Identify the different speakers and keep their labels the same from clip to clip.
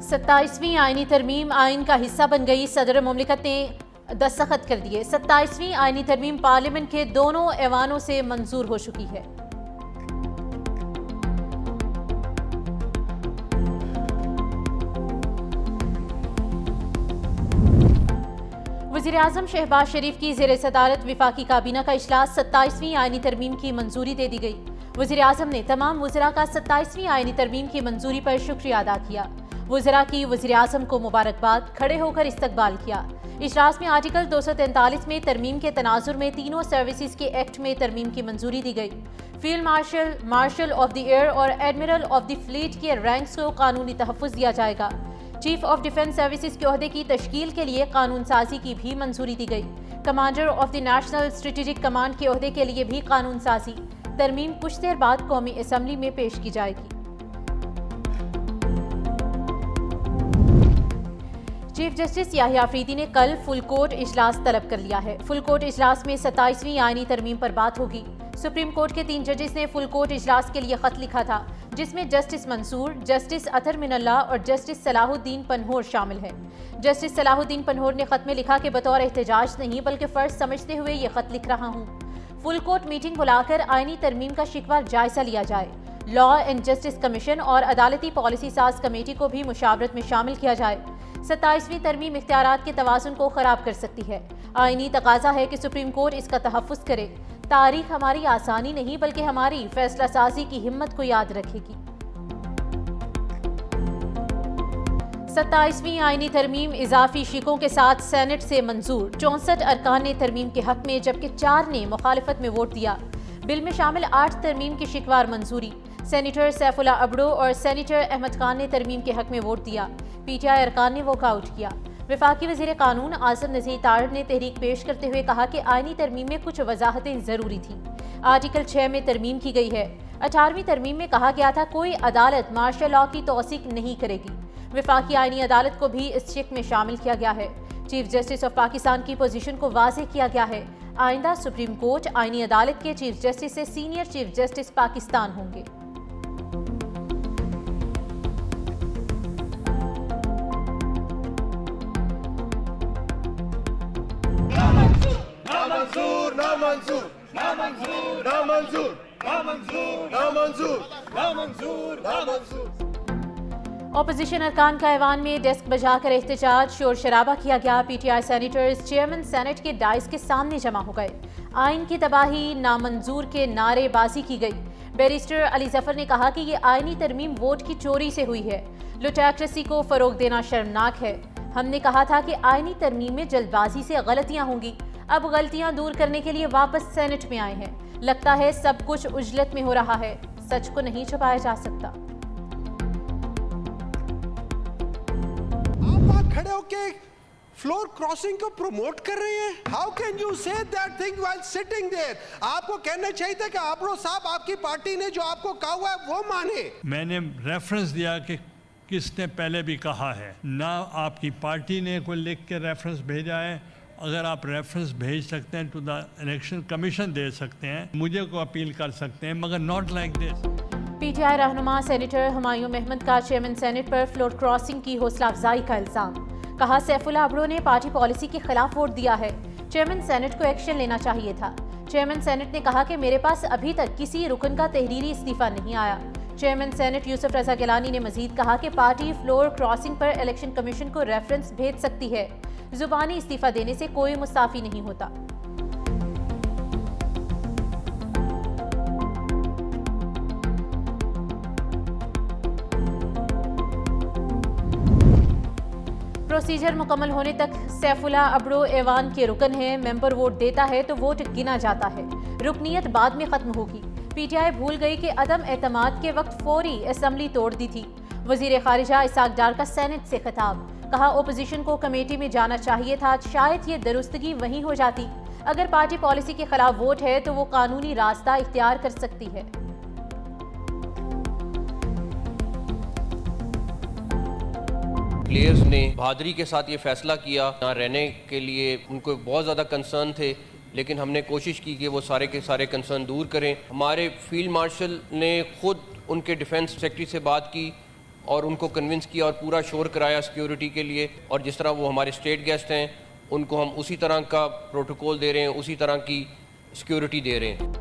Speaker 1: 27वीं आईनी तरमीम आइन का हिस्सा बन गई। सदर मुमलिकत ने दस्तखत कर दिए। 27वीं आईनी तरमीम पार्लियामेंट के दोनों ऐवानों से मंजूर हो चुकी है। वज़ीर-ए-आज़म शहबाज शरीफ की ज़ेर सदारत विफाकी काबीना का इजलास। 27वीं आईनी तरमीम की मंजूरी दे दी गई। वज़ीर-ए-आज़म ने तमाम वज़रा का 27वीं आईनी तरमीम की मंजूरी पर शुक्रिया अदा किया। वज़रा की वज़ीर-ए-आज़म को मुबारकबाद, खड़े होकर इस्तकबाल किया। इजलास में आर्टिकल 243 में तरमीम के तनाजुर में तीनों सर्विसेज के एक्ट में तरमीम की मंजूरी दी गई। Field marshal, marshal of the air और एडमिरल ऑफ द फ्लीट के रैंक्स को कानूनी तहफ़्फ़ुज़ दिया जाएगा। चीफ ऑफ डिफेंस सर्विसेज के ओहदे की तश्कील के लिए कानून साजी की भी मंजूरी दी गई। Commander of the national strategic command के ओहदे के लिए भी कानून साजी। तरमीम कुछ देर बाद कौमी असम्बली में पेश की जाएगी। चीफ जस्टिस याहिया अफरीदी ने कल फुल कोर्ट इजलास तलब कर लिया है। फुल कोर्ट इजलास में 27वीं आईनी तरमीम पर बात होगी। सुप्रीम कोर्ट के 3 जजेस ने फुल कोर्ट इजलास के लिए खत लिखा था, जिसमें जस्टिस मंसूर, जस्टिस अतर मिनल्ला और जस्टिस सलाहुद्दीन पनहोर शामिल हैं। जस्टिस सलाहुद्दीन पनहोर ने खत में लिखा कि बतौर एहतजाज नहीं बल्कि फ़र्ज समझते हुए ये खत लिख रहा हूँ। फुल कोर्ट मीटिंग बुलाकर आईनी तरमीम का शिकवा जायजा लिया जाए। लॉ एंड जस्टिस कमीशन और अदालती पॉलिसी साज कमेटी को भी मुशावरत में शामिल किया जाए। 27वीं तरमीम इख्तियारात के तवाज़ुन को ख़राब कर सकती है। आईनी तकाजा है कि सुप्रीम कोर्ट इसका तहफ़्फ़ुज़ करे। तारीख हमारी आसानी नहीं बल्कि हमारी फैसला साजी की हिम्मत को याद रखेगी। 27वीं आईनी तरमीम इजाफी शिकों के साथ सेनेट से मंजूर। 64 अरकान ने तरमीम के हक में जबकि 4 ने मुखालिफत में वोट दिया। बिल में शामिल 8 तरमीम की शिकवार मंजूरी। सेनेटर सैफुल्ला अबड़ो और सेनेटर अहमद खान ने तरमीम के हक में वोट दिया। पीटीआई अरकान ने वॉकआउट किया। वफाकी वज़ीर कानून आसिम नज़ीर तारिब ने तहरीक पेश करते हुए कहा कि आईनी तरमीम में कुछ वजाहतें ज़रूरी थी। आर्टिकल 6 में तरमीम की गई है। 18वीं तरमीम में कहा गया था कोई अदालत मार्शल लॉ की तौसीक नहीं करेगी। वफाकी आईनी अदालत को भी इस शिक में शामिल किया गया है। चीफ जस्टिस ऑफ पाकिस्तान की पोजीशन को वाज़ेह किया गया है। आइंदा सुप्रीम कोर्ट आईनी अदालत के चीफ जस्टिस से सीनियर चीफ जस्टिस पाकिस्तान होंगे। ऑपोजिशन अरकान का ऐवान में डेस्क बजाकर एहतजाज, शोर शराबा किया गया। पीटीआई सेनेटर्स चेयरमैन सेनेट के डाइस के सामने जमा हो गए। आइन की तबाही, नामंजूर के नारेबाजी की गई। बैरिस्टर अली जफर ने कहा कि ये आईनी तरमीम वोट की चोरी से हुई है। लुटेक्रेसी को फरोग देना शर्मनाक है। हमने कहा था कि आईनी तरमीम में जल्दबाजी से गलतियां होंगी। अब गलतियां दूर करने के लिए वापस सेनेट में आए हैं। लगता है सब कुछ उजलत में हो रहा है। सच को नहीं छुपाया जा सकता।
Speaker 2: आप खड़े होके फ्लोर क्रॉसिंग को प्रमोट कर रहे हैं। How can you say that thing while sitting there? आपको कहना चाहिए था कि आपरो साहब आपकी पार्टी ने जो आपको कहा हुआ है वो माने।
Speaker 3: मैंने रेफरेंस दिया कि किसने पहले भी कहा है, ना आपकी पार्टी ने कोई लिख के रेफरेंस भेजा है। अगर आप रेफरेंस भेज सकते हैं तो द इलेक्शन कमीशन दे सकते हैं, मुझे को अपील कर सकते हैं, मगर नॉट लाइक दिस।
Speaker 1: पीटीआई रहनुमा सेनेटर हुमायूं अहमद का चेयरमैन सेनेट पर फ्लोर क्रॉसिंग की हौसला अफजाई का इल्जाम। कहा सैफुल्ला अबड़ो ने पार्टी पॉलिसी के खिलाफ वोट दिया है। चेयरमैन सेनेट को एक्शन लेना चाहिए था। चेयरमैन सेनेट ने कहा कि मेरे पास अभी तक किसी रुकन का तहरीरी इस्तीफा नहीं आया। चेयरमैन सेनेट यूसुफ रजा गिलानी ने मजीद कहा कि पार्टी फ्लोर क्रॉसिंग पर इलेक्शन कमीशन को रेफरेंस भेज सकती है। जुबानी इस्तीफा देने से कोई मुस्ताफी नहीं होता। प्रोसीजर मुकम्मल होने तक सैफुल्ला अबड़ो ऐवान के रुकन है। मेंबर वोट देता है तो वोट गिना जाता है। रुकनीयत बाद में खत्म होगी। पीटीआई भूल गई कि अदम एतमाद के वक्त फौरी असम्बली तोड़ दी थी। वजीर खारिजा इसाक डार का सेनेट से खिताब। कहा ओपोजिशन को कमेटी में जाना चाहिए था, शायद ये दुरुस्तगी वहीं हो जाती। अगर पार्टी पॉलिसी के खिलाफ वोट है तो वो कानूनी रास्ता इख्तियार कर सकती है।
Speaker 4: प्लेयर्स ने बहादुरी के साथ ये फैसला किया। यहाँ रहने के लिए उनको बहुत ज़्यादा कंसर्न थे, लेकिन हमने कोशिश की कि वो सारे के सारे कंसर्न दूर करें। हमारे फील्ड मार्शल ने खुद उनके डिफेंस सेक्रेटरी से बात की, और उनको कन्विंस किया और पूरा शोर कराया सिक्योरिटी के लिए। और जिस तरह वो हमारे स्टेट गेस्ट हैं उनको हम उसी तरह का प्रोटोकॉल दे रहे हैं, उसी तरह की सिक्योरिटी दे रहे हैं।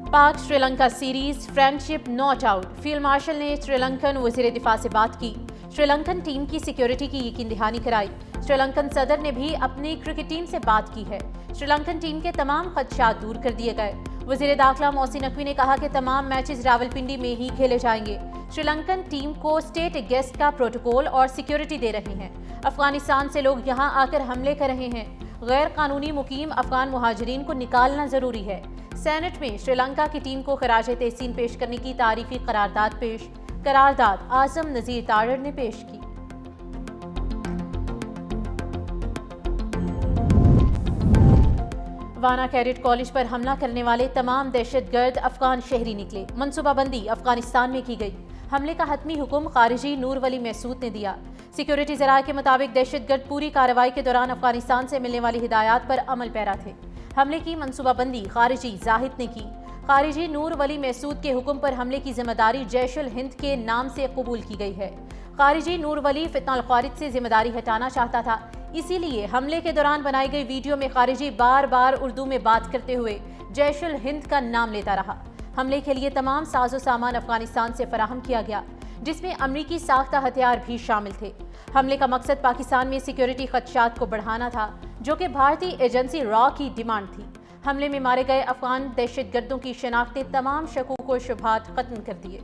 Speaker 1: पाक Sri Lanka series friendship not out. Field marshal ने श्रीलंकन वज़ीर दिफा से बात की, श्रीलंकन टीम की सिक्योरिटी की यकीन दहानी कराई। श्रीलंकन सदर ने भी अपनी क्रिकेट टीम से बात की है। श्रीलंकन टीम के तमाम खदशात दूर कर दिए गए। वज़ीर दाखिला मोहसिन नकवी ने कहा कि तमाम मैचेस रावलपिंडी में ही खेले जाएंगे। श्रीलंकन टीम को स्टेट गेस्ट का प्रोटोकॉल और सिक्योरिटी दे रहे हैं। अफगानिस्तान से लोग यहां आकर हमले कर रहे हैं। गैर कानूनी मुकीम अफगान मुहाजिरीन को निकालना जरूरी है। सेनेट में श्रीलंका की टीम को खराज तहसीन पेश करने की तारीफी करारदाद आजम नज़ीर तारड़ ने पेश की। वाना कैडेट कॉलेज पर हमला करने वाले तमाम दहशतगर्द अफगान शहरी निकले। मनसूबाबंदी अफगानिस्तान में की गई। हमले का हतमी हुक्म खारिजी नूर वली महसूद ने दिया। सिक्योरिटी ज़राए के मुताबिक दहशतगर्द पूरी कार्रवाई के दौरान अफगानिस्तान से मिलने वाली हिदायत पर अमल पैरा थे। हमले की मनसूबाबंदी खारिजी जाहिद ने की। खारिजी नूर वली महसूद के हुक्म पर हमले की जिम्मेदारी जैश-उल हिंद के नाम से कबूल की गई है। खारिजी नूर वली फितना खारिज से जिम्मेदारी हटाना चाहता था, इसीलिए हमले के दौरान बनाई गई वीडियो में खारिजी बार बार उर्दू में बात करते हुए जैश-उल हिंद का नाम लेता रहा। हमले के लिए तमाम साजो सामान अफगानिस्तान से फराहम किया गया, जिसमें अमरीकी साख्ता हथियार भी शामिल थे। हमले का मकसद पाकिस्तान में सिक्योरिटी खदशात को बढ़ाना था, जो कि भारतीय एजेंसी रॉ की डिमांड थी। हमले में मारे गए अफगान दहशतगर्दों की शनाख्त ने तमाम शकूक व शुबहात खत्म कर दिए।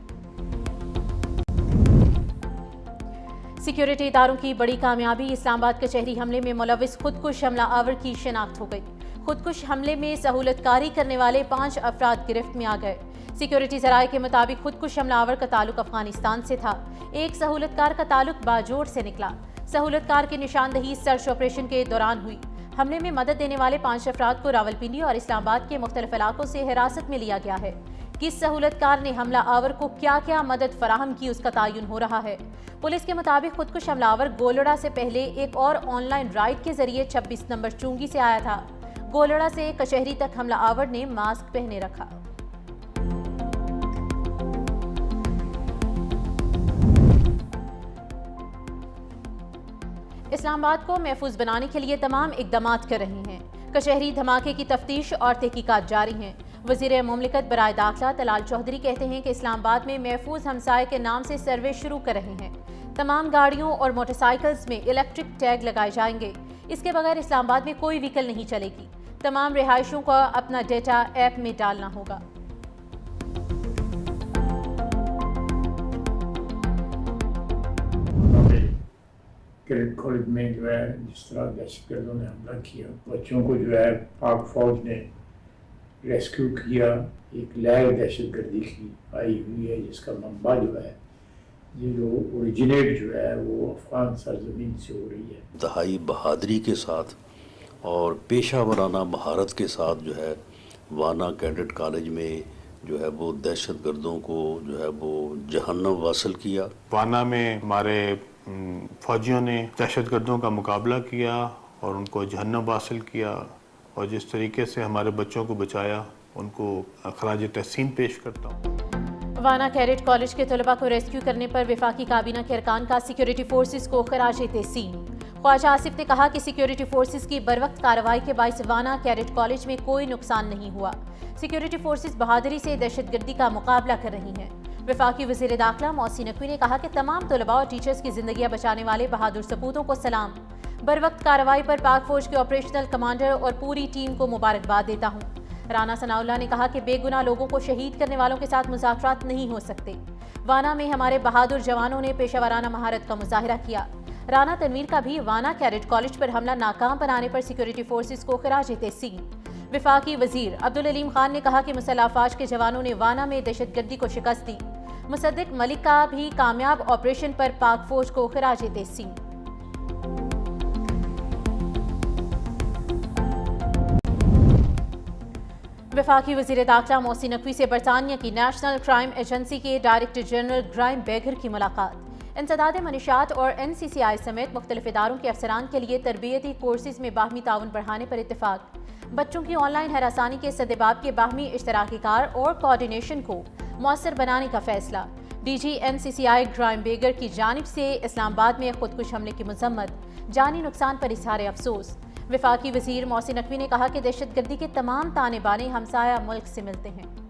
Speaker 1: सिक्योरिटी इदारों की बड़ी कामयाबी, इस्लामाबाद कचहरी हमले में मुलविस खुदकुश हमला आवर की शनाख्त हो गई। खुदकुश हमले में सहूलतकारी करने वाले 5 अफराद गिरफ्त में आ गए। सिक्योरिटी ज़राए के मुताबिक खुदकुश हमलावर का ताल्लुक अफगानिस्तान से था। एक सहूलतकार का ताल्लुक बाजोड़ से निकला। सहूलतकार की निशानदही सर्च ऑपरेशन के दौरान हुई। हमले में मदद देने वाले 5 अफराद को रावलपिंडी और इस्लामाबाद के मुख्तलिफ इलाकों से हिरासत में लिया गया है। किस सहूलतकार ने हमला आवर को क्या क्या मदद फराहम की, उसका तयन हो रहा है। पुलिस के मुताबिक खुदकुश हमलावर गोलड़ा से पहले एक और ऑनलाइन राइड के जरिए 26 नंबर चुंगी से आया था। गोलड़ा से कचहरी तक हमला आवर ने मास्क पहने रखा। इस्लामाबाद को महफूज बनाने के लिए तमाम इकदाम कर रहे हैं। कचहरी धमाके की तफ्तीश और तहकीकात जारी हैं। वज़ीर मुमलिकत बराए दाखिला तलाल चौधरी कहते हैं कि इस्लामाबाद में महफूज हमसाये के नाम से सर्वे शुरू कर रहे हैं। तमाम गाड़ियों और मोटरसाइकिल्स में इलेक्ट्रिक टैग लगाए जाएंगे। इसके बगैर इस्लामाबाद में कोई व्हीकल नहीं चलेगी। तमाम रिहायशों को अपना डेटा ऐप में डालना होगा।
Speaker 5: कैडेट कॉलेज में जो है जिस तरह दहशतगर्दों ने हमला किया, बच्चों को जो है पाक फौज ने रेस्क्यू किया। एक लहर दहशतगर्दी की आई हुई है जिसका मंबा जो है, ये जो ओरिजिनेट जो है वो अफगान सरजमीन से हो रही है।
Speaker 6: दहाई बहादुरी के साथ और पेशा वराना महारत के साथ जो है वाना कैडेट कॉलेज में जो है वो दहशतगर्दों को जो है वो जहन्नम वासिल किया।
Speaker 7: वाना में हमारे फौजियों ने दहशतगर्दों का मुकाबला किया और उनको जहन्नम वासिल किया, और जिस तरीके से हमारे बच्चों को बचाया उनको खराज तहसीन पेश करता हूँ।
Speaker 1: वाना कैडेट कॉलेज के तलबा को रेस्क्यू करने पर वफाकी काबीना के अरकान का सिक्योरिटी फोर्सेस को खराज तहसीन। ख्वाजा आसिफ ने कहा कि सिक्योरिटी फोर्सेस की बरवक्त कार्रवाई के बाइस वाना कैडेट कॉलेज में कोई नुकसान नहीं हुआ। सिक्योरिटी फोर्सेस बहादुरी से दहशतगर्दी का मुकाबला कर रही हैं। वफाकी वज़ीर दाखिला मोहसिन नकवी ने कहा कि तमाम तलबा और टीचर्स की जिंदगियां बचाने वाले बहादुर सपूतों को सलाम। बरवक्त कार्रवाई पर पाक फौज के ऑपरेशनल कमांडर और पूरी टीम को मुबारकबाद देता हूँ। राना सनाउल्लाह ने कहा कि बेगुनाह लोगों को शहीद करने वालों के साथ मुज़ाकरात नहीं हो सकते। वाना में हमारे बहादुर जवानों ने पेशावराना महारत का मुजाहिरा किया। राना तनवीर का भी वाना कैडेट कॉलेज पर हमला नाकाम बनाने पर सिक्योरिटी फोर्सेस को खराज तहसीन। वफाकी वजीर अब्दुल अलीम खान ने कहा कि मुसल्लह अफवाज के जवानों ने वाना में दहशतगर्दी को शिकस्त दी। मुसद्दिक मलिक का भी कामयाब ऑपरेशन पर पाक फौज को खराज तहसीन। वफाकी वज़ीर दाखिला मोहसिन नकवी से बरतानिया की नेशनल क्राइम एजेंसी के डायरेक्टर जनरल ग्राइम बेगर की मुलाकात। इंसदाद मनीशात और NCCI समेत मुख्तलिफ इदारों के अफसरान के लिए तरबियती कोर्सेज में बाहमी ताउन बढ़ाने पर इत्तेफाक। बच्चों की ऑनलाइन हरासानी के सदेबाब के बाहमी इश्तराकी कार और कोऑर्डिनेशन को मौसर बनाने का फैसला। DG NCCI ग्राइम बेगर की जानिब से इस्लामाबाद में खुदकुश हमले की मजम्मत, जानी नुकसान पर इजहार अफसोस। वफाकी वजीर मोहसिन नकवी ने कहा कि दहशतगर्दी के तमाम ताने बाने हमसाया मुल्क से मिलते हैं।